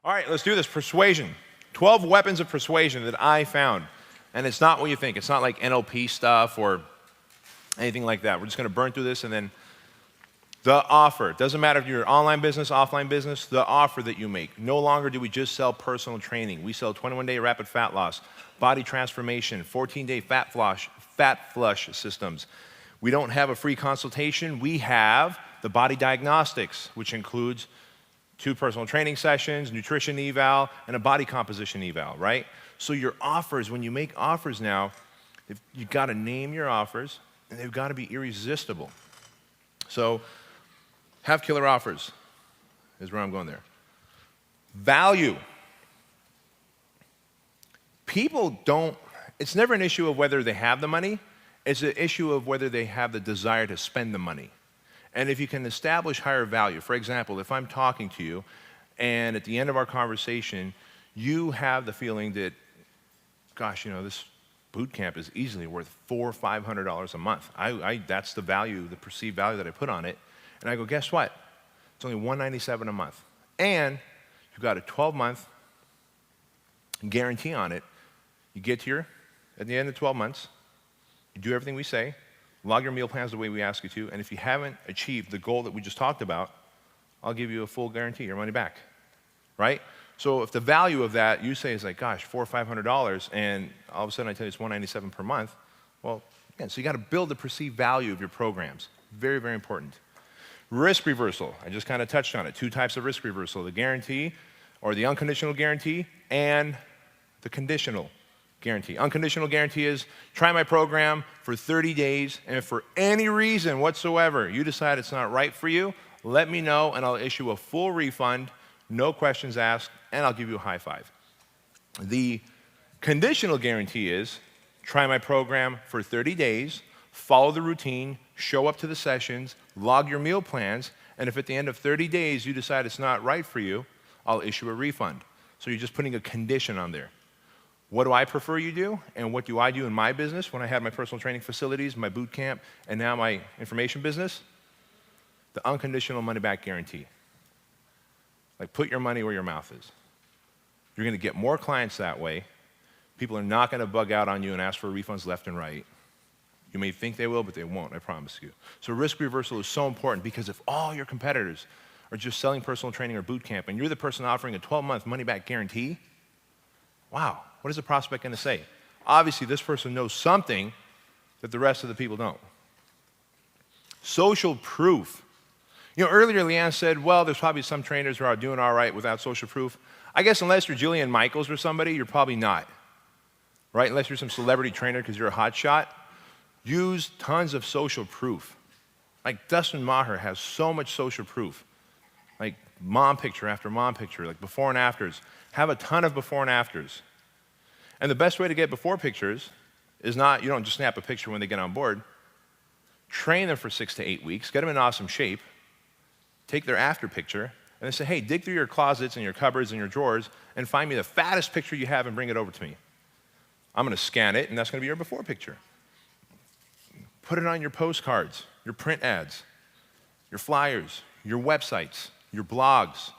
All right, let's do this. Persuasion. 12 weapons of persuasion that I found. And it's not what you think. It's not like NLP stuff or anything like that. We're just going to burn through this and then the offer. It doesn't matter if you're online business, offline business, the offer that you make. No longer do we just sell personal training. We sell 21-day rapid fat loss, body transformation, 14-day fat flush systems. We don't have a free consultation. We have the body diagnostics, which includes 2 personal training sessions, nutrition eval, and a body composition eval, right? So your offers, when you make offers now, you've got to name your offers, and they've got to be irresistible. So have killer offers is where I'm going there. Value. People don't, it's never an issue of whether they have the money, it's an issue of whether they have the desire to spend the money. And if you can establish higher value, for example, if I'm talking to you and at the end of our conversation, you have the feeling that, gosh, you know, this boot camp is easily worth $400 or $500 a month. That's the value, the perceived value that I put on it. And I go, guess what? It's only $197 a month. And you've got a 12-month guarantee on it. You get here at the end of 12 months, you do everything we say, log your meal plans the way we ask you to, and if you haven't achieved the goal that we just talked about, I'll give you a full guarantee, your money back, right? So if the value of that you say is like, gosh, $400 or $500, and all of a sudden I tell you it's $197 per month, well, again, so you got to build the perceived value of your programs. Very, very important. Risk reversal, I just kind of touched on it. 2 types of risk reversal, the guarantee or the unconditional guarantee and the conditional guarantee. Unconditional guarantee is try my program for 30 days, and if for any reason whatsoever you decide it's not right for you, let me know and I'll issue a full refund, no questions asked, and I'll give you a high five. The conditional guarantee is try my program for 30 days, follow the routine, show up to the sessions, log your meal plans, and if at the end of 30 days you decide it's not right for you, I'll issue a refund. So you're just putting a condition on there. What do I prefer you do, and what do I do in my business when I had my personal training facilities, my boot camp, and now my information business? The unconditional money-back guarantee. Like, put your money where your mouth is. You're going to get more clients that way. People are not going to bug out on you and ask for refunds left and right. You may think they will, but they won't, I promise you. So risk reversal is so important because if all your competitors are just selling personal training or boot camp, and you're the person offering a 12-month money-back guarantee, wow, what is the prospect going to say? Obviously, this person knows something that the rest of the people don't. Social proof. You know, earlier Leanne said, well, there's probably some trainers who are doing all right without social proof. I guess unless you're Jillian Michaels or somebody, you're probably not, right? Unless you're some celebrity trainer because you're a hot shot. Use tons of social proof. Like Dustin Maher has so much social proof. Like mom picture after mom picture, like before and afters. Have a ton of before and afters. And the best way to get before pictures is not, you don't just snap a picture when they get on board. Train them for 6 to 8 weeks, get them in awesome shape, take their after picture, and then say, hey, dig through your closets and your cupboards and your drawers and find me the fattest picture you have and bring it over to me. I'm going to scan it, and that's going to be your before picture. Put it on your postcards, your print ads, your flyers, your websites, your blogs.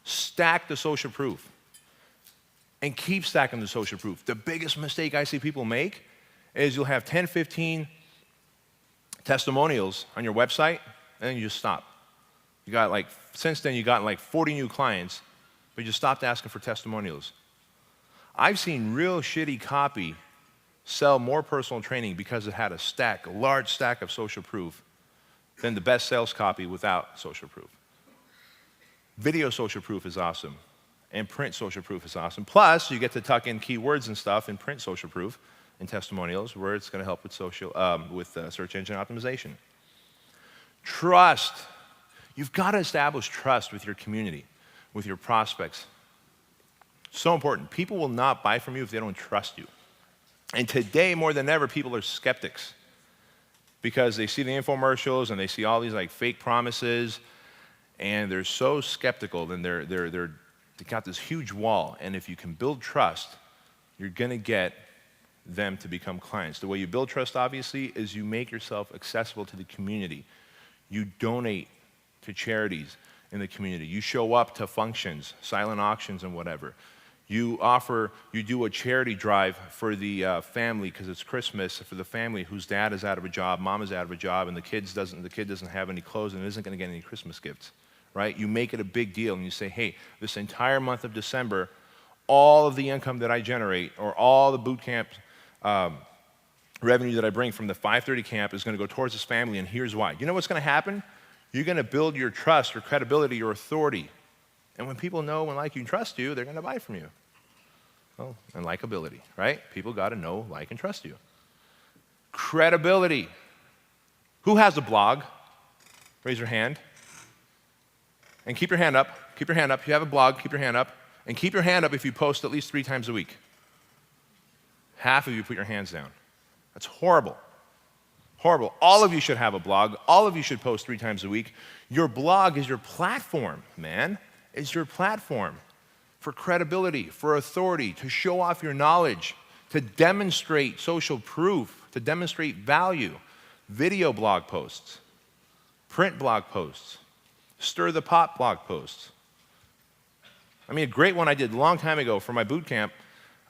Stack the social proof. And keep stacking the social proof. The biggest mistake I see people make is you'll have 10, 15 testimonials on your website, and then you just stop. You got like, since then, you've gotten like 40 new clients, but you just stopped asking for testimonials. I've seen real shitty copy sell more personal training because it had a large stack of social proof than the best sales copy without social proof. Video social proof is awesome. And print social proof is awesome. Plus, you get to tuck in keywords and stuff in print social proof and testimonials where it's going to help with search engine optimization. Trust. You've got to establish trust with your community, with your prospects. So important. People will not buy from you if they don't trust you. And today, more than ever, people are skeptics because they see the infomercials and they see all these like fake promises, and they're so skeptical, and they got this huge wall, and if you can build trust, you're going to get them to become clients. The way you build trust, obviously, is you make yourself accessible to the community. You donate to charities. in the community. You show up to functions, silent auctions and whatever. You do a charity drive for the family because it's Christmas, for the family whose dad is out of a job, mom is out of a job, and the kid doesn't have any clothes and isn't going to get any Christmas gifts, right? You make it a big deal and you say, hey, this entire month of December, all of the income that I generate or all the boot camp revenue that I bring from the 5:30 camp is going to go towards this family, and here's why. You know what's going to happen? You're going to build your trust, your credibility, your authority. And when people know and like you and trust you, they're going to buy from you. Well, and likability, right? People got to know, like, and trust you. Credibility. Who has a blog? Raise your hand. And keep your hand up. Keep your hand up. If you have a blog, keep your hand up. And keep your hand up if you post at least 3 times a week. Half of you put your hands down. That's horrible. Horrible. All of you should have a blog. All of you should post 3 times a week. Your blog is your platform, man. It's your platform for credibility, for authority, to show off your knowledge, to demonstrate social proof, to demonstrate value. Video blog posts, print blog posts, stir the pot blog posts. I mean, a great one I did a long time ago for my boot camp,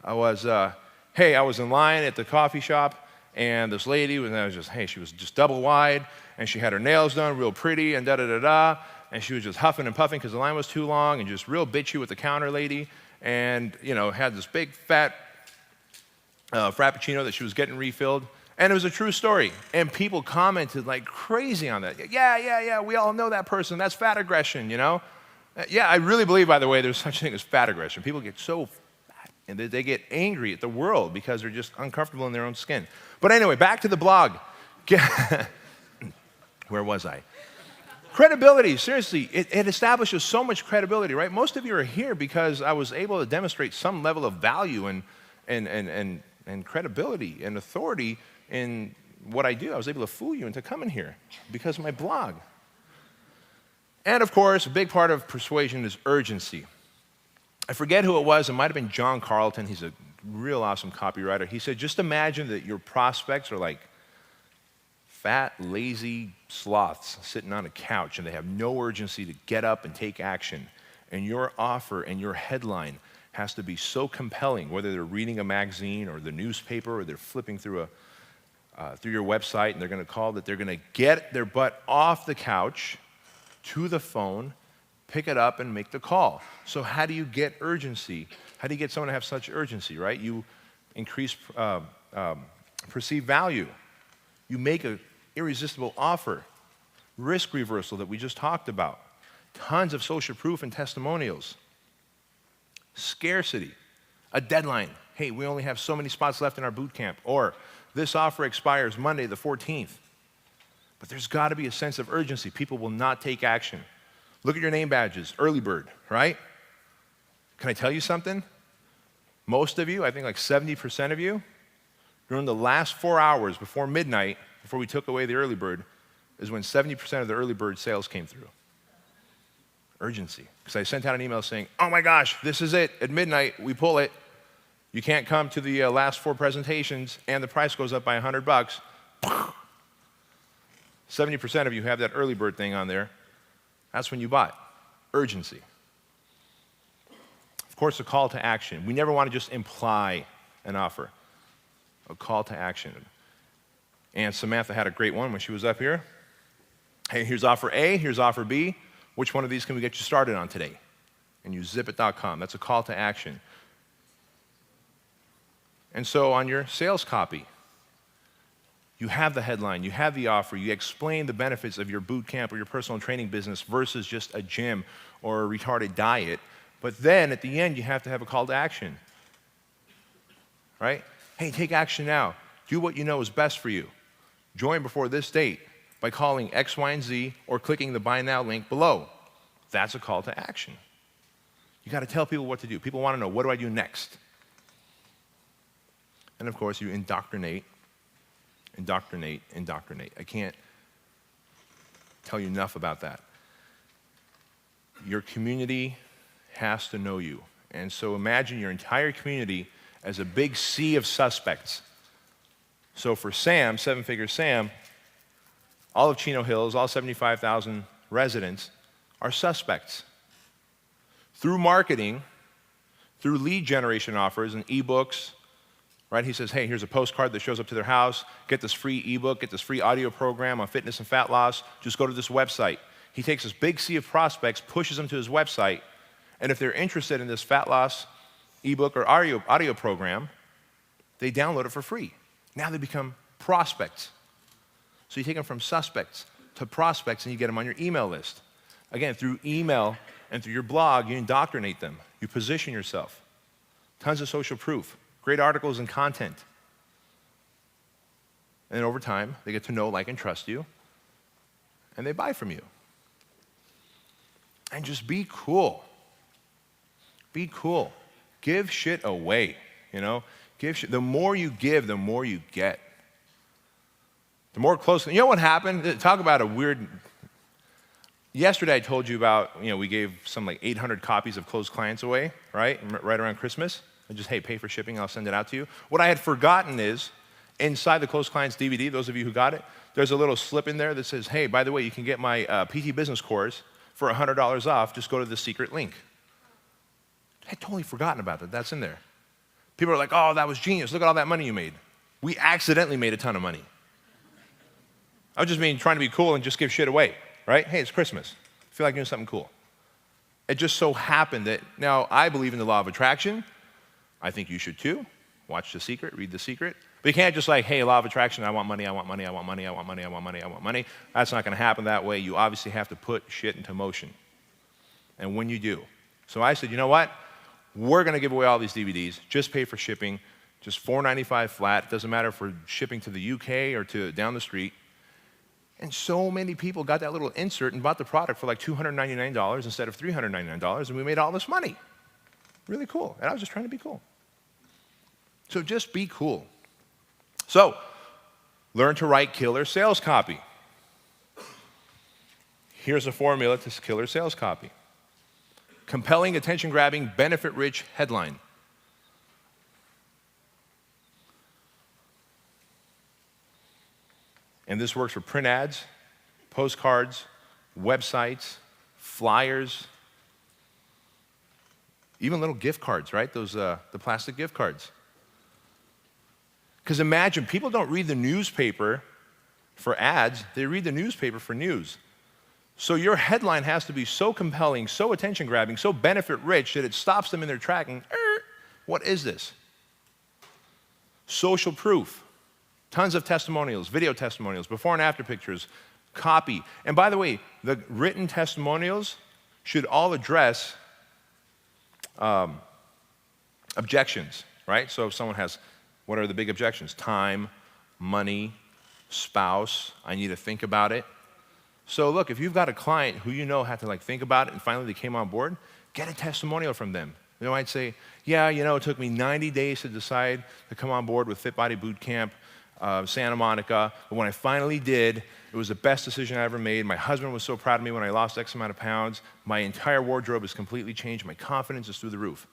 I was in line at the coffee shop, and this lady she was just double wide, and she had her nails done real pretty, and da-da-da-da, and she was just huffing and puffing because the line was too long, and just real bitchy with the counter lady, and, had this big, fat Frappuccino that she was getting refilled, and it was a true story, and people commented like crazy on that. Yeah, we all know that person. That's fat aggression, Yeah, I really believe, by the way, there's such a thing as fat aggression. People get so fat, and they get angry at the world because they're just uncomfortable in their own skin. But anyway, back to the blog. Where was I? Credibility, seriously, it establishes so much credibility, right? Most of you are here because I was able to demonstrate some level of value and credibility and authority in what I do. I was able to fool you into coming here because of my blog. And of course, a big part of persuasion is urgency. I forget who it was. It might have been John Carlton. He's a real awesome copywriter. He said, just imagine that your prospects are like fat, lazy sloths sitting on a couch, and they have no urgency to get up and take action. And your offer and your headline has to be so compelling, whether they're reading a magazine or the newspaper or they're flipping through your website, and they're going to call that they're going to get their butt off the couch to the phone, pick it up, and make the call. So how do you get urgency? How do you get someone to have such urgency, right? You increase perceived value. You make an irresistible offer. Risk reversal that we just talked about. Tons of social proof and testimonials. Scarcity. A deadline. Hey, we only have so many spots left in our boot camp. Or this offer expires Monday the 14th. But there's got to be a sense of urgency. People will not take action. Look at your name badges. Early bird, right? Can I tell you something? Most of you, I think like 70% of you, during the last 4 hours before midnight, before we took away the early bird, is when 70% of the early bird sales came through. Urgency. Because I sent out an email saying, oh my gosh, this is it. At midnight, we pull it. You can't come to the last 4 presentations, and the price goes up by $100. 70% of you have that early bird thing on there. That's when you bought. Urgency. Of course, a call to action. We never want to just imply an offer. A call to action. And Samantha had a great one when she was up here. Hey, here's offer A, here's offer B. Which one of these can we get you started on today? And use zipit.com. That's a call to action. And so on your sales copy, you have the headline, you have the offer, you explain the benefits of your boot camp or your personal training business versus just a gym or a retarded diet. But then at the end, you have to have a call to action. Right? Hey, take action now. Do what you know is best for you. Join before this date by calling X, Y, and Z or clicking the Buy Now link below. That's a call to action. You got to tell people what to do. People want to know, what do I do next? And of course, you indoctrinate. I can't tell you enough about that. Your community has to know you. And so imagine your entire community as a big sea of suspects. So for Sam, Seven Figure Sam, all of Chino Hills, all 75,000 residents, are suspects. Through marketing, through lead generation offers and ebooks, right? He says, hey, here's a postcard that shows up to their house. Get this free ebook, get this free audio program on fitness and fat loss. Just go to this website. He takes this big sea of prospects, pushes them to his website, and if they're interested in this fat loss ebook or audio program, they download it for free. Now they become prospects. So you take them from suspects to prospects and you get them on your email list. Again, through email and through your blog, you indoctrinate them. You position yourself. Tons of social proof, great articles and content. And then over time, they get to know, like, and trust you, and they buy from you. And just be cool. Be cool. Give shit away, you know? The more you give, the more you get. The more closely, you know what happened? Talk about a weird, yesterday I told you about, we gave some like 800 copies of Closed Clients away, right around Christmas. I just, hey, pay for shipping, I'll send it out to you. What I had forgotten is, inside the Closed Clients DVD, those of you who got it, there's a little slip in there that says, hey, by the way, you can get my PT Business course for $100 off, just go to the secret link. I had totally forgotten about that, that's in there. People are like, oh, that was genius, look at all that money you made. We accidentally made a ton of money. I was just trying to be cool and just give shit away, right? Hey, it's Christmas. I feel like doing something cool. It just so happened that, now I believe in the law of attraction. I think you should too. Watch The Secret, read The Secret. But you can't just like, hey, law of attraction, I want money, I want money, I want money, I want money, I want money, I want money. That's not gonna happen that way. You obviously have to put shit into motion. And when you do. So I said, you know what? We're gonna give away all these DVDs, just pay for shipping, just $4.95 flat. It doesn't matter if we're shipping to the UK or to down the street. And so many people got that little insert and bought the product for like $299 instead of $399, and we made all this money. Really cool. And I was just trying to be cool. So just be cool. So, learn to write killer sales copy. Here's a formula to killer sales copy. Compelling, attention-grabbing, benefit-rich headline. And this works for print ads, postcards, websites, flyers, even little gift cards, right? Those the plastic gift cards. Because imagine, people don't read the newspaper for ads, they read the newspaper for news. So your headline has to be so compelling, so attention-grabbing, so benefit-rich that it stops them in their tracking. What is this? Social proof. Tons of testimonials, video testimonials, before and after pictures, copy. And by the way, the written testimonials should all address objections, right? So if someone has, what are the big objections? Time, money, spouse, I need to think about it. So look, if you've got a client who you know had to like think about it and finally they came on board, get a testimonial from them. They might say, yeah, it took me 90 days to decide to come on board with Fit Body Boot Camp, Santa Monica, but when I finally did, it was the best decision I ever made. My husband was so proud of me when I lost X amount of pounds. My entire wardrobe has completely changed. My confidence is through the roof.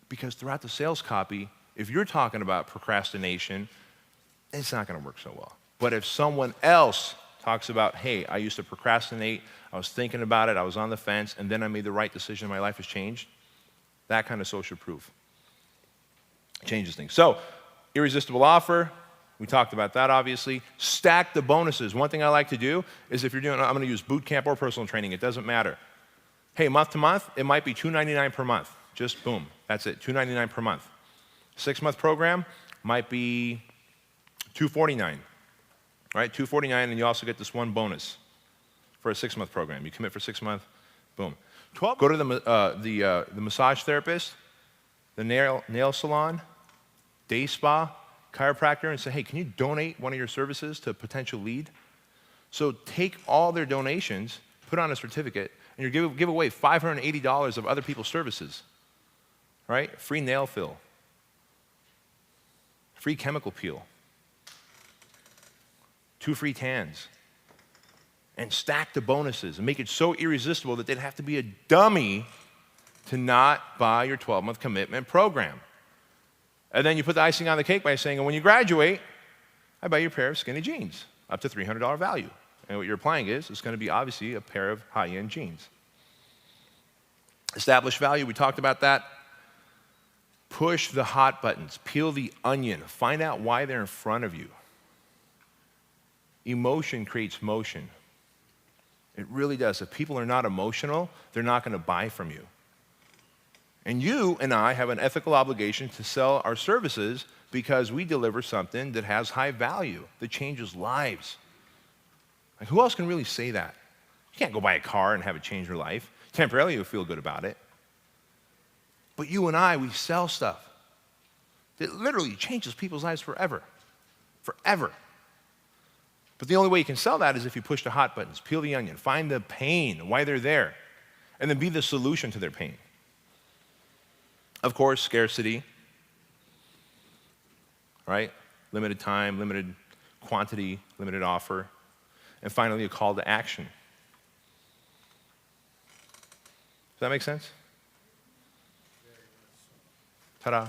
Because throughout the sales copy, if you're talking about procrastination, it's not gonna work so well. But if someone else talks about, hey, I used to procrastinate, I was thinking about it, I was on the fence, and then I made the right decision, my life has changed, that kind of social proof changes things. So, irresistible offer, we talked about that obviously. Stack the bonuses. One thing I like to do is if you're doing, I'm gonna use boot camp or personal training, it doesn't matter. Hey, month to month, it might be $299 per month. Just boom, that's it, $299 per month. 6-month program might be $249, right? $249, and you also get this one bonus for a 6-month program. You commit for 6 months, boom. 12, go to the massage therapist, the nail salon, day spa, chiropractor, and say, hey, can you donate one of your services to a potential lead? So take all their donations, put on a certificate, and you give away $580 of other people's services, right? Free nail fill, free chemical peel, 2 free tans, and stack the bonuses and make it so irresistible that they'd have to be a dummy to not buy your 12-month commitment program. And then you put the icing on the cake by saying, and when you graduate, I buy you a pair of skinny jeans, up to $300 value. And what you're applying is, it's going to be obviously a pair of high-end jeans. Establish value, we talked about that. Push the hot buttons, peel the onion, find out why they're in front of you. Emotion creates motion. It really does. If people are not emotional, they're not going to buy from you. And you and I have an ethical obligation to sell our services because we deliver something that has high value, that changes lives. Like, who else can really say that? You can't go buy a car and have it change your life. Temporarily, you'll feel good about it. But you and I, we sell stuff that literally changes people's lives forever. Forever. But the only way you can sell that is if you push the hot buttons, peel the onion, find the pain, why they're there, and then be the solution to their pain. Of course, scarcity, right? Limited time, limited quantity, limited offer. And finally, a call to action. Does that make sense? Ta-da.